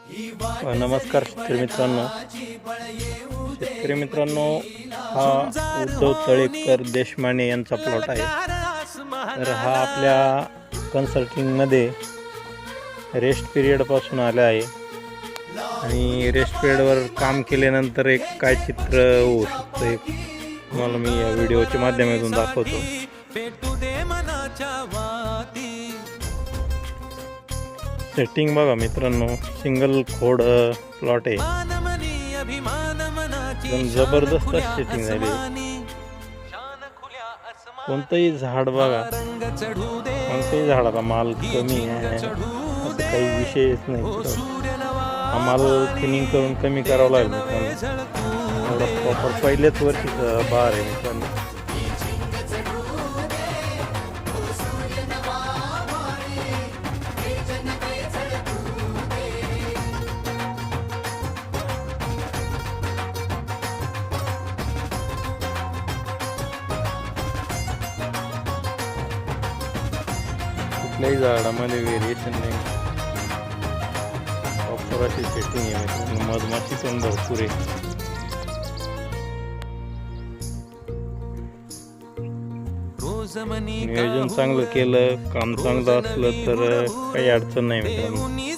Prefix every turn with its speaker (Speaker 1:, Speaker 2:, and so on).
Speaker 1: नमस्कार शेतकरी मित्रांनो, हा उद्धव तळेकर देशमाने यांचा प्लॉट आहे. तर हा आपल्या कन्सल्टिंगमध्ये रेस्ट पिरियडपासून आला आहे आणि रेस्ट पिरियडवर काम केल्यानंतर एक काय चित्र होऊ शकतं हे तुम्हाला मी या व्हिडिओच्या माध्यमातून दाखवतो. सेटिंग बघा मित्रांनो, सिंगल खोड प्लॉट आहे. एकदम जबरदस्त सेटिंग झाली. कोणतंही झाड बघा, कोणत्याही झाडाला माल कमी आहे असं काही विषयच नाही. हा माल थिनिंग करून कमी करावं लागेल मित्रांनो. एवढा प्रॉपर पहिल्याच वर्षीचा बहार आहे मित्रांनो. कुठल्याही झाडामध्ये व्हेरिएशन नाही, प्रॉपर अशी सेटिंग आहे. मधमाशी पण भरपूर आहे. नियोजन चांगलं केलं, काम चांगलं असलं तर काही अडचण नाही मित्रांनो.